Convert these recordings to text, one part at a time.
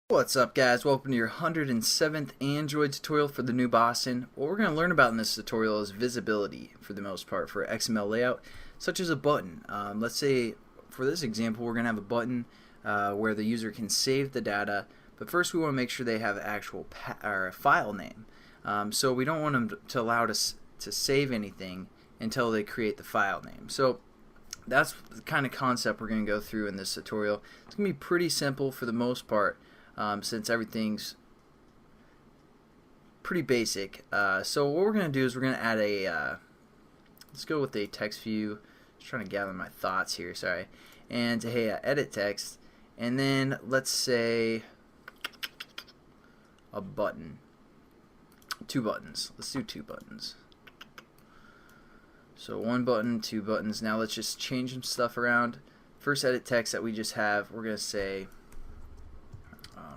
What's up, guys? Welcome to your 107th Android tutorial for the new Boston. What we're going to learn about in this tutorial is visibility for the most part for XML layout, such as a button. Let's say for this example we're going to have a button where the user can save the data, but first we want to make sure they have actual file name. So we don't want them to allow us to save anything until they create the file name. So that's the kind of concept we're going to go through in this tutorial. It's going to be pretty simple for the most part. Since everything's pretty basic. So what we're going to do is we're going to add a, let's go with a text view. Just trying to gather my thoughts here, sorry. And hey, edit text, and then let's say a button. 2 buttons. Let's do 2 buttons. So 1 button, 2 buttons. Now let's just change some stuff around. First edit text that we just have, we're going to say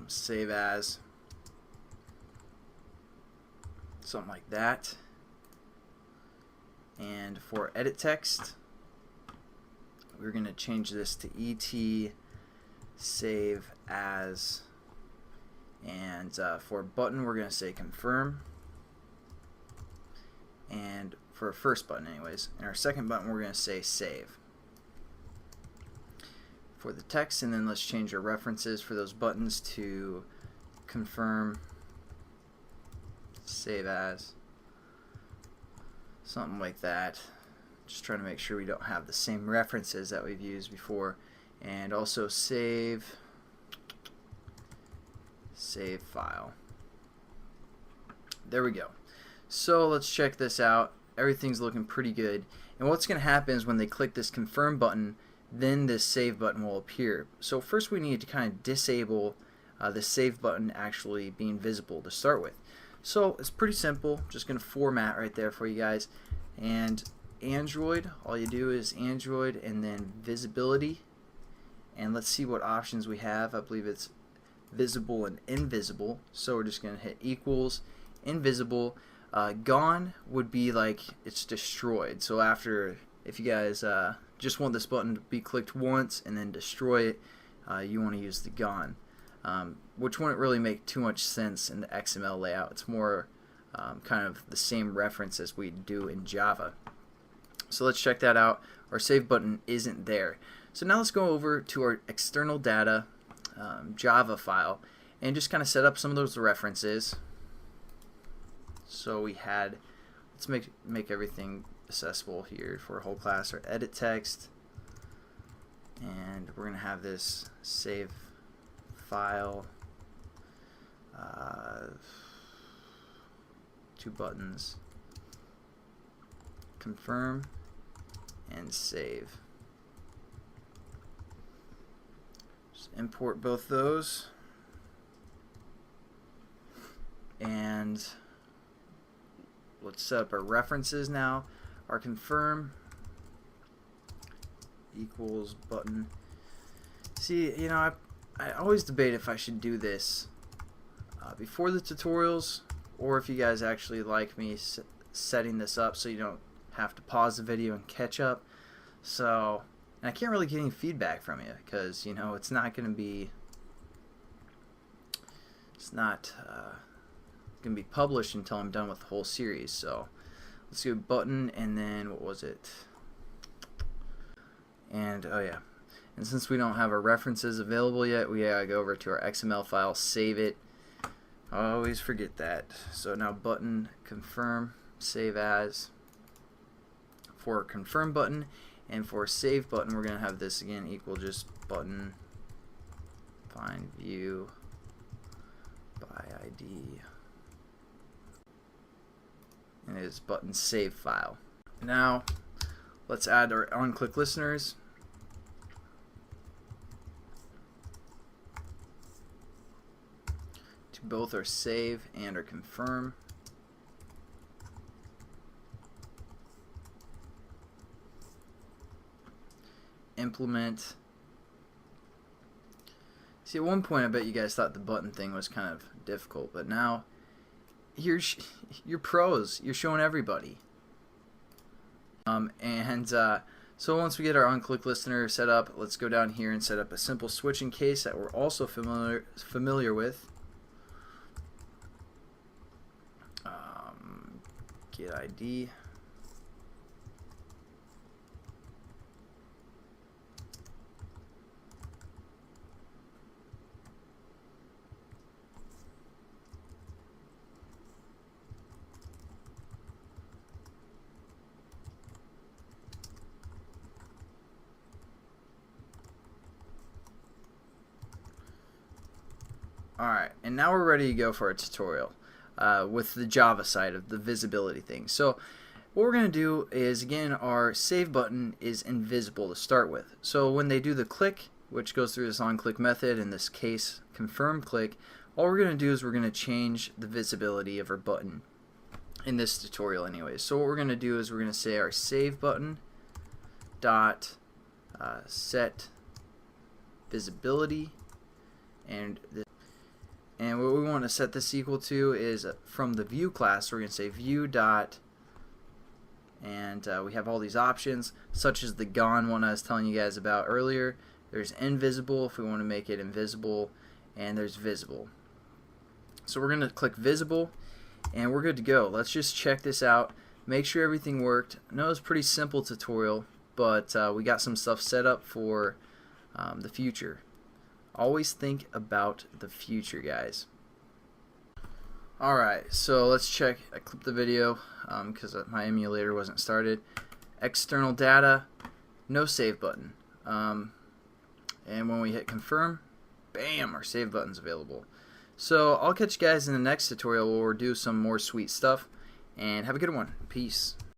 save as, something like that. And for edit text, we're going to change this to et save as, and for button we're going to say confirm, and for our first button anyways, and our second button we're going to say save for the text. And then let's change our references for those buttons to confirm, save as, something like that. Just trying to make sure we don't have the same references that we've used before. And also save file. There we go. So let's check this out. Everything's looking pretty good, and what's going to happen is when they click this confirm button, then this save button will appear. So first we need to kind of disable the save button actually being visible to start with. So it's pretty simple. Just going to format right there for you guys. And Android, all you do is Android and then visibility. And let's see what options we have. I believe it's visible and invisible. So we're just going to hit equals invisible. Gone would be like it's destroyed. So after, if you guys just want this button to be clicked once and then destroy it, you want to use the gone, which wouldn't really make too much sense in the XML layout. It's more kind of the same reference as we do in Java. So let's check that out. Our save button isn't there. So now let's go over to our external data Java file and just kind of set up some of those references. So we had, let's make everything accessible here for a whole class, or edit text, and we're going to have this save file, 2 buttons, confirm and save. Just import both those, and let's set up our references now. Our confirm equals button. See, you know, I always debate if I should do this before the tutorials, or if you guys actually like me setting this up so you don't have to pause the video and catch up. So, and I can't really get any feedback from you because, you know, it's not going to be, it's not going to be published until I'm done with the whole series. So let's do button, and then what was it? And oh yeah, and since we don't have our references available yet, we gotta go over to our XML file, save it. I always forget that. So now button, confirm, save as for confirm button, and for save button we're gonna have this again equal just button find view by ID. And it is button save file. Now let's add our on-click listeners. To both our save and our confirm. Implement. See, at one point I bet you guys thought the button thing was kind of difficult, but now you're pros. You're showing everybody. So once we get our on-click listener set up, let's go down here and set up a simple switching case that we're also familiar with. Get ID. Alright, and now we're ready to go for a tutorial with the Java side of the visibility thing. So what we're going to do is, again, our save button is invisible to start with. So when they do the click, which goes through this on-click method, in this case confirm click, all we're going to do is we're going to change the visibility of our button in this tutorial anyways. So what we're going to do is we're going to say our save button dot set visibility, and what we want to set this equal to is from the view class. We're going to say view dot, and we have all these options, such as the gone one I was telling you guys about earlier. There's invisible if we want to make it invisible, and there's visible. So we're going to click visible, and we're good to go. Let's just check this out, make sure everything worked. I know it's a pretty simple tutorial, but we got some stuff set up for the future. Always think about the future, guys. Alright, so let's check. I clipped the video because my emulator wasn't started. External data, no save button. And when we hit confirm, bam, our save button's available. So I'll catch you guys in the next tutorial where we'll do some more sweet stuff. And have a good one. Peace.